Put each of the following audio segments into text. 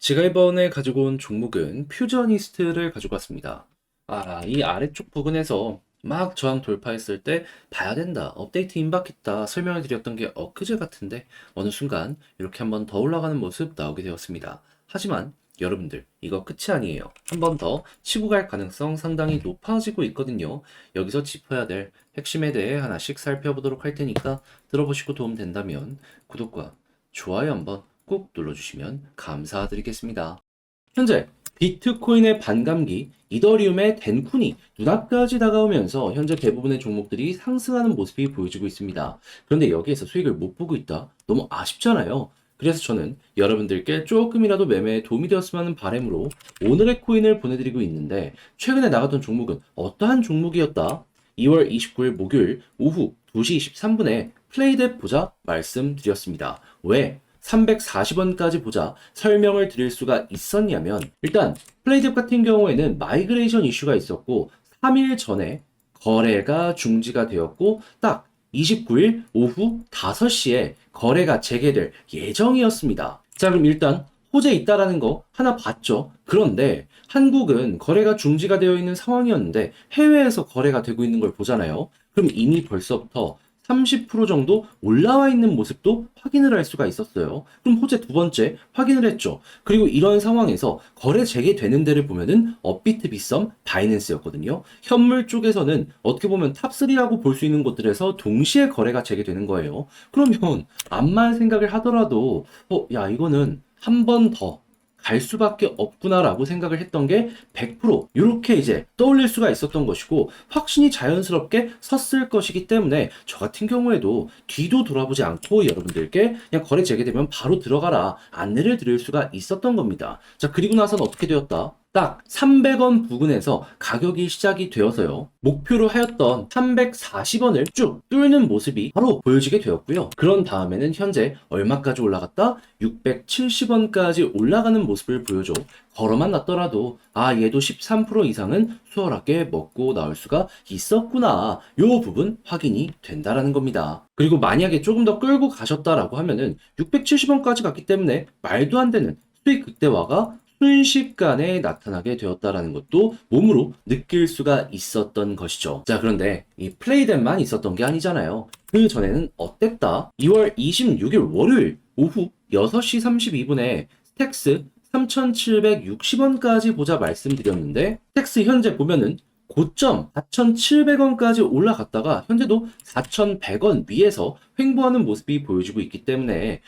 제가 이번에 가지고 온 종목은 퓨저니스트를 가지고 왔습니다. 이 아래쪽 부분에서 막 저항 돌파했을 때 봐야 된다, 업데이트 임박했다 설명을 드렸던 게 엊그제 같은데 어느 순간 이렇게 한번 더 올라가는 모습 나오게 되었습니다. 하지만 여러분들 이거 끝이 아니에요. 한 번 더 치고 갈 가능성 상당히 높아지고 있거든요. 여기서 짚어야 될 핵심에 대해 하나씩 살펴보도록 할 테니까 들어보시고 도움 된다면 구독과 좋아요 한번 꼭 눌러주시면 감사드리겠습니다. 현재 비트코인의 반감기, 이더리움의 덴쿤이 눈앞까지 다가오면서 현재 대부분의 종목들이 상승하는 모습이 보여지고 있습니다. 그런데 여기에서 수익을 못 보고 있다? 너무 아쉽잖아요. 그래서 저는 여러분들께 조금이라도 매매에 도움이 되었으면 하는 바람으로 오늘의 코인을 보내드리고 있는데, 최근에 나갔던 종목은 어떠한 종목이었다? 2월 29일 목요일 오후 2시 23분에 플레이댓 보자 말씀드렸습니다. 왜 340원까지 보자 설명을 드릴 수가 있었냐면, 일단 플레이뎁 같은 경우에는 마이그레이션 이슈가 있었고 3일 전에 거래가 중지가 되었고 딱 29일 오후 5시에 거래가 재개될 예정이었습니다. 자, 그럼 일단 호재 있다라는 거 하나 봤죠. 그런데 한국은 거래가 중지가 되어 있는 상황이었는데 해외에서 거래가 되고 있는 걸 보잖아요. 그럼 이미 벌써부터 30% 정도 올라와 있는 모습도 확인을 할 수가 있었어요. 그럼 호재 두 번째 확인을 했죠. 그리고 이런 상황에서 거래 재개되는 데를 보면은 업비트, 빗썸, 바이낸스였거든요. 현물 쪽에서는 어떻게 보면 탑3라고 볼 수 있는 곳들에서 동시에 거래가 재개되는 거예요. 그러면 암만 생각을 하더라도 야, 이거는 한 번 더 갈 수밖에 없구나라고 생각을 했던 게 100% 이렇게 이제 떠올릴 수가 있었던 것이고, 확신이 자연스럽게 섰을 것이기 때문에 저 같은 경우에도 뒤도 돌아보지 않고 여러분들께 그냥 거래 재개되면 바로 들어가라 안내를 드릴 수가 있었던 겁니다. 자, 그리고 나서는 어떻게 되었다? 딱 300원 부근에서 가격이 시작이 되어서요, 목표로 하였던 340원을 쭉 뚫는 모습이 바로 보여지게 되었고요. 그런 다음에는 현재 얼마까지 올라갔다? 670원까지 올라가는 모습을 보여줘. 걸어만 놨더라도 얘도 13% 이상은 수월하게 먹고 나올 수가 있었구나, 요 부분 확인이 된다라는 겁니다. 그리고 만약에 조금 더 끌고 가셨다라고 하면은 670원까지 갔기 때문에 말도 안 되는 수익 극대화가 순식간에 나타나게 되었다라는 것도 몸으로 느낄 수가 있었던 것이죠. 자, 그런데 이 플레이댓만 있었던 게 아니잖아요. 그 전에는 어땠다? 2월 26일 월요일 오후 6시 32분에 스택스 3,760원까지 보자 말씀드렸는데, 스택스 현재 보면은 고점 4,700원까지 올라갔다가 현재도 4,100원 위에서 횡보하는 모습이 보여지고 있기 때문에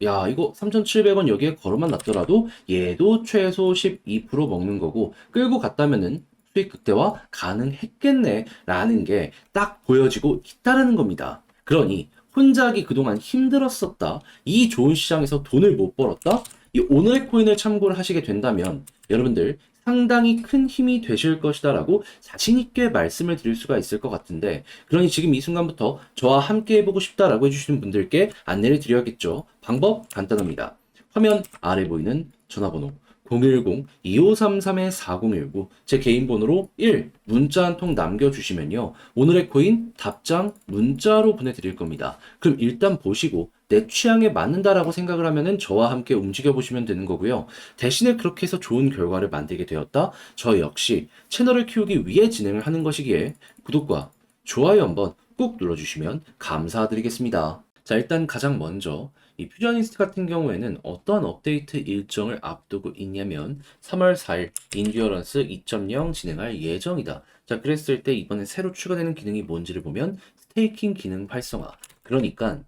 야, 이거 3,700원 여기에 걸어만 놨더라도 얘도 최소 12% 먹는 거고 끌고 갔다면은 수익 극대화 가능했겠네 라는 게 딱 보여지고 있다라는 겁니다. 그러니 혼자 하기 그동안 힘들었었다, 이 좋은 시장에서 돈을 못 벌었다, 이 오늘의 코인을 참고를 하시게 된다면 여러분들 상당히 큰 힘이 되실 것이다라고 자신있게 말씀을 드릴 수가 있을 것 같은데, 그러니 지금 이 순간부터 저와 함께 해보고 싶다라고 해주시는 분들께 안내를 드려야겠죠. 방법 간단합니다. 화면 아래 보이는 전화번호 010-2533-4019, 제 개인 번호로 1 문자 한 통 남겨주시면요, 오늘의 코인 답장 문자로 보내드릴 겁니다. 그럼 일단 보시고 내 취향에 맞는다라고 생각을 하면은 저와 함께 움직여 보시면 되는 거고요. 대신에 그렇게 해서 좋은 결과를 만들게 되었다, 저 역시 채널을 키우기 위해 진행을 하는 것이기에 구독과 좋아요 한번 꼭 눌러주시면 감사드리겠습니다. 자, 일단 가장 먼저 이 퓨저니스트 같은 경우에는 어떠한 업데이트 일정을 앞두고 있냐면 3월 4일 인듀어런스 2.0 진행할 예정이다. 자, 그랬을 때 이번에 새로 추가되는 기능이 뭔지를 보면 스테이킹 기능 활성화. 그러니까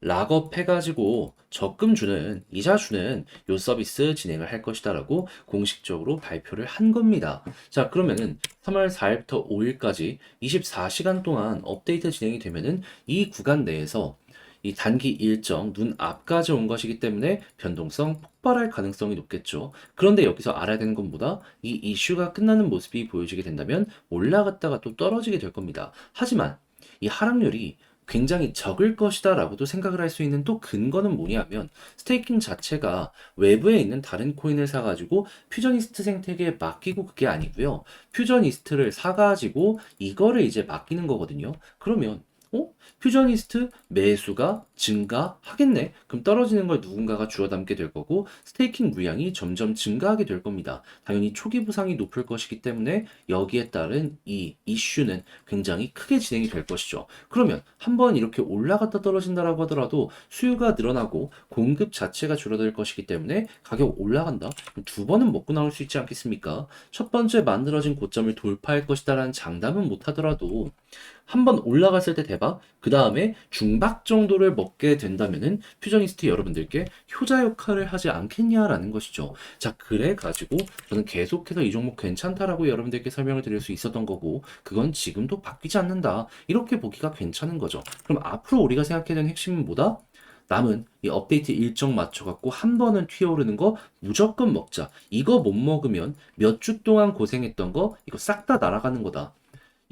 락업 해가지고 적금 주는, 이자 주는 요 서비스 진행을 할 것이다라고 공식적으로 발표를 한 겁니다. 자, 그러면은 3월 4일부터 5일까지 24시간 동안 업데이트 진행이 되면은 이 구간 내에서 이 단기 일정 눈 앞까지 온 것이기 때문에 변동성 폭발할 가능성이 높겠죠. 그런데 여기서 알아야 되는 건 뭐다? 이 이슈가 끝나는 모습이 보여지게 된다면 올라갔다가 또 떨어지게 될 겁니다. 하지만 이 하락률이 굉장히 적을 것이다 라고도 생각을 할 수 있는 또 근거는 뭐냐면, 스테이킹 자체가 외부에 있는 다른 코인을 사가지고 퓨저니스트 생태계에 맡기고 그게 아니고요, 퓨저니스트를 사가지고 이거를 이제 맡기는 거거든요. 그러면 퓨저니스트 매수가 증가하겠네. 그럼 떨어지는 걸 누군가가 주워 담게 될 거고 스테이킹 물량이 점점 증가하게 될 겁니다. 당연히 초기 부상이 높을 것이기 때문에 여기에 따른 이 이슈는 굉장히 크게 진행이 될 것이죠. 그러면 한번 이렇게 올라갔다 떨어진다라고 하더라도 수요가 늘어나고 공급 자체가 줄어들 것이기 때문에 가격 올라간다. 그럼 두 번은 먹고 나올 수 있지 않겠습니까? 첫 번째 만들어진 고점을 돌파할 것이다라는 장담은 못 하더라도 한번 올라갔을 때 대박, 그 다음에 중박 정도를 먹게 된다면은 퓨저니스트 여러분들께 효자 역할을 하지 않겠냐라는 것이죠. 자, 그래 가지고 저는 계속해서 이 종목 괜찮다라고 여러분들께 설명을 드릴 수 있었던 거고, 그건 지금도 바뀌지 않는다. 이렇게 보기가 괜찮은 거죠. 그럼 앞으로 우리가 생각해야 되는 핵심은 뭐다? 남은 이 업데이트 일정 맞춰갖고 한 번은 튀어오르는 거 무조건 먹자. 이거 못 먹으면 몇 주 동안 고생했던 거 이거 싹 다 날아가는 거다.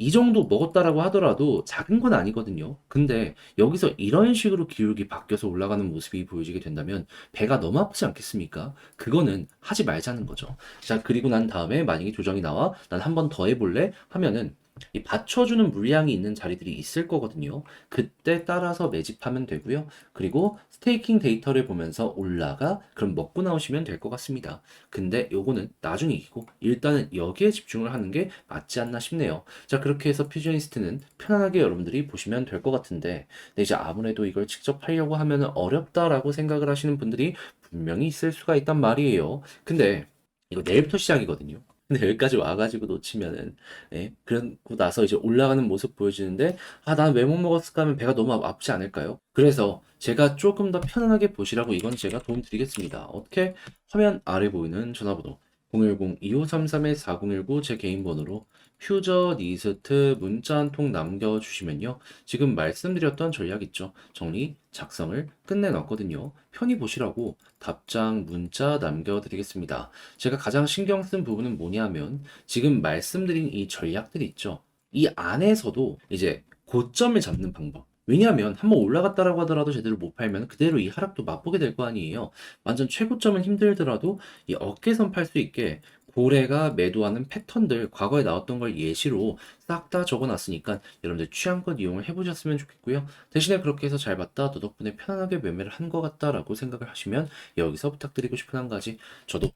이 정도 먹었다라고 하더라도 작은 건 아니거든요. 근데 여기서 이런 식으로 기울기 바뀌어서 올라가는 모습이 보여지게 된다면 배가 너무 아프지 않겠습니까? 그거는 하지 말자는 거죠. 자, 그리고 난 다음에 만약에 조정이 나와 난 한 번 더 해볼래? 하면은 이 받쳐주는 물량이 있는 자리들이 있을 거거든요. 그때 따라서 매집하면 되고요. 그리고 스테이킹 데이터를 보면서 올라가 그럼 먹고 나오시면 될 것 같습니다. 근데 요거는 나중 이기고 일단은 여기에 집중을 하는 게 맞지 않나 싶네요. 자, 그렇게 해서 퓨저니스트는 편안하게 여러분들이 보시면 될 것 같은데, 근데 이제 아무래도 이걸 직접 하려고 하면 어렵다라고 생각을 하시는 분들이 분명히 있을 수가 있단 말이에요. 근데 이거 내일부터 시작이거든요. 근데 여기까지 와가지고 놓치면은, 예, 그러고 나서 이제 올라가는 모습 보여지는데, 아, 난 왜 못 먹었을까 하면 배가 너무 아프지 않을까요? 그래서 제가 조금 더 편안하게 보시라고 이건 제가 도움 드리겠습니다. 어떻게? 화면 아래 보이는 전화번호 010-2533-4019 제 개인 번호로 퓨저 리스트 문자 한 통 남겨주시면요. 지금 말씀드렸던 전략 있죠. 정리, 작성을 끝내놨거든요. 편히 보시라고 답장 문자 남겨드리겠습니다. 제가 가장 신경 쓴 부분은 뭐냐면 지금 말씀드린 이 전략들이 있죠. 이 안에서도 이제 고점을 잡는 방법. 왜냐하면 한번 올라갔다라고 하더라도 제대로 못 팔면 그대로 이 하락도 맛보게 될 거 아니에요. 완전 최고점은 힘들더라도 이 어깨선 팔 수 있게 고래가 매도하는 패턴들 과거에 나왔던 걸 예시로 싹 다 적어놨으니까 여러분들 취향껏 이용을 해보셨으면 좋겠고요. 대신에 그렇게 해서 잘 봤다, 너 덕분에 편안하게 매매를 한 것 같다라고 생각을 하시면 여기서 부탁드리고 싶은 한 가지, 저도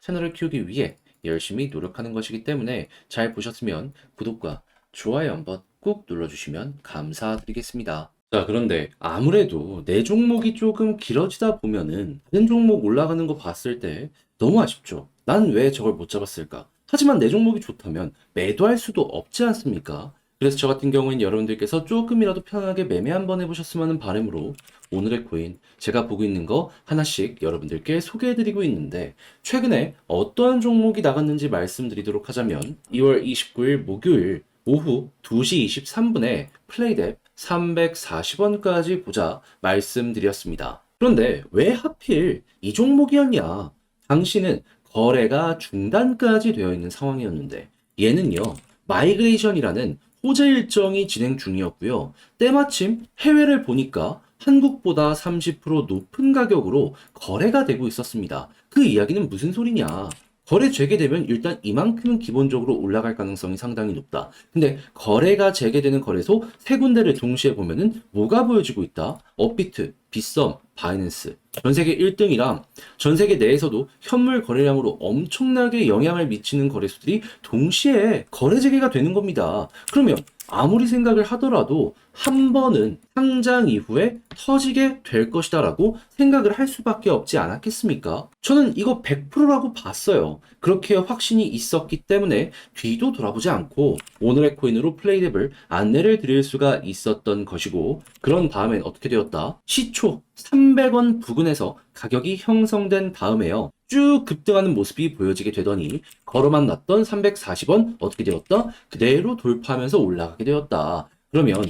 채널을 키우기 위해 열심히 노력하는 것이기 때문에 잘 보셨으면 구독과 좋아요 한번 꾹 눌러주시면 감사드리겠습니다. 자, 그런데 아무래도 내 종목이 조금 길어지다 보면은 다른 종목 올라가는 거 봤을 때 너무 아쉽죠. 난 왜 저걸 못 잡았을까? 하지만 내 종목이 좋다면 매도할 수도 없지 않습니까? 그래서 저 같은 경우엔 여러분들께서 조금이라도 편하게 매매 한번 해보셨으면 하는 바람으로 오늘의 코인 제가 보고 있는 거 하나씩 여러분들께 소개해드리고 있는데, 최근에 어떠한 종목이 나갔는지 말씀드리도록 하자면 2월 29일 목요일 오후 2시 23분에 플레이뎁 340원까지 보자 말씀드렸습니다. 그런데 왜 하필 이 종목이었냐? 당시는 거래가 중단까지 되어 있는 상황이었는데 얘는요, 마이그레이션이라는 호재 일정이 진행 중이었고요. 때마침 해외를 보니까 한국보다 30% 높은 가격으로 거래가 되고 있었습니다. 그 이야기는 무슨 소리냐? 거래 재개되면 일단 이만큼은 기본적으로 올라갈 가능성이 상당히 높다. 근데 거래가 재개되는 거래소 세 군데를 동시에 보면은 뭐가 보여지고 있다? 업비트, 빗썸, 바이낸스. 전 세계 1등이랑 전 세계 내에서도 현물 거래량으로 엄청나게 영향을 미치는 거래소들이 동시에 거래 재개가 되는 겁니다. 그러면 아무리 생각을 하더라도 한 번은 상장 이후에 터지게 될 것이다라고 생각을 할 수밖에 없지 않았겠습니까? 저는 이거 100%라고 봤어요. 그렇게 확신이 있었기 때문에 뒤도 돌아보지 않고 오늘의 코인으로 플레이뎁을 안내를 드릴 수가 있었던 것이고, 그런 다음엔 어떻게 되었다? 시초 300원 부근에서 가격이 형성된 다음에요, 쭉 급등하는 모습이 보여지게 되더니 걸어만 놨던 340원 어떻게 되었다? 그대로 돌파하면서 올라가게 되었다. 그러면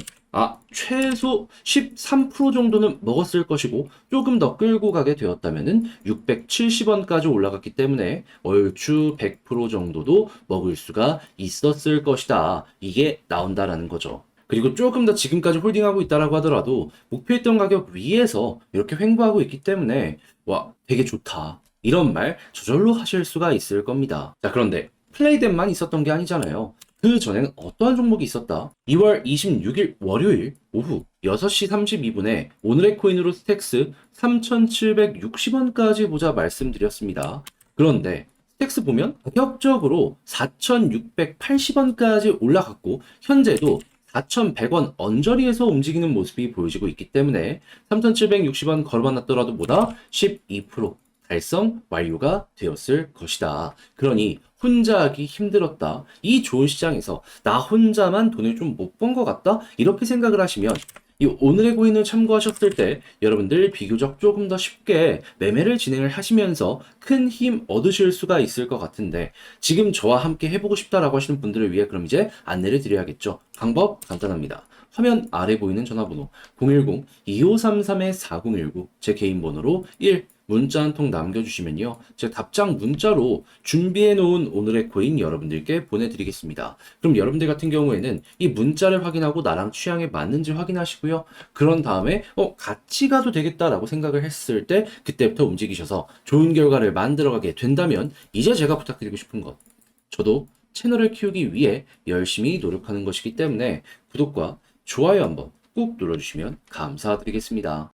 최소 13% 정도는 먹었을 것이고 조금 더 끌고 가게 되었다면은 670원까지 올라갔기 때문에 얼추 100% 정도도 먹을 수가 있었을 것이다. 이게 나온다라는 거죠. 그리고 조금 더 지금까지 홀딩하고 있다라고 하더라도 목표했던 가격 위에서 이렇게 횡보하고 있기 때문에 와, 되게 좋다. 이런 말 저절로 하실 수가 있을 겁니다. 자, 그런데 플레이뎁만 있었던 게 아니잖아요. 그 전에는 어떠한 종목이 있었다? 2월 26일 월요일 오후 6시 32분에 오늘의 코인으로 스택스 3,760원까지 보자 말씀드렸습니다. 그런데 스택스 보면 가격적으로 4,680원까지 올라갔고 현재도 4,100원 언저리에서 움직이는 모습이 보여지고 있기 때문에 3,760원 걸어놨더라도 보다 12% 달성 완료가 되었을 것이다. 그러니 혼자 하기 힘들었다. 이 좋은 시장에서 나 혼자만 돈을 좀 못 번 것 같다? 이렇게 생각을 하시면 이 오늘의 고인을 참고하셨을 때 여러분들 비교적 조금 더 쉽게 매매를 진행을 하시면서 큰 힘 얻으실 수가 있을 것 같은데 지금 저와 함께 해보고 싶다라고 하시는 분들을 위해 그럼 이제 안내를 드려야겠죠. 방법 간단합니다. 화면 아래 보이는 전화번호 010-2533-4019 제 개인 번호로 1 문자 한 통 남겨주시면요. 제 답장 문자로 준비해 놓은 오늘의 코인 여러분들께 보내드리겠습니다. 그럼 여러분들 같은 경우에는 이 문자를 확인하고 나랑 취향에 맞는지 확인하시고요. 그런 다음에 같이 가도 되겠다라고 생각을 했을 때 그때부터 움직이셔서 좋은 결과를 만들어가게 된다면 이제 제가 부탁드리고 싶은 것. 저도 채널을 키우기 위해 열심히 노력하는 것이기 때문에 구독과 좋아요 한번 꾹 눌러주시면 감사드리겠습니다.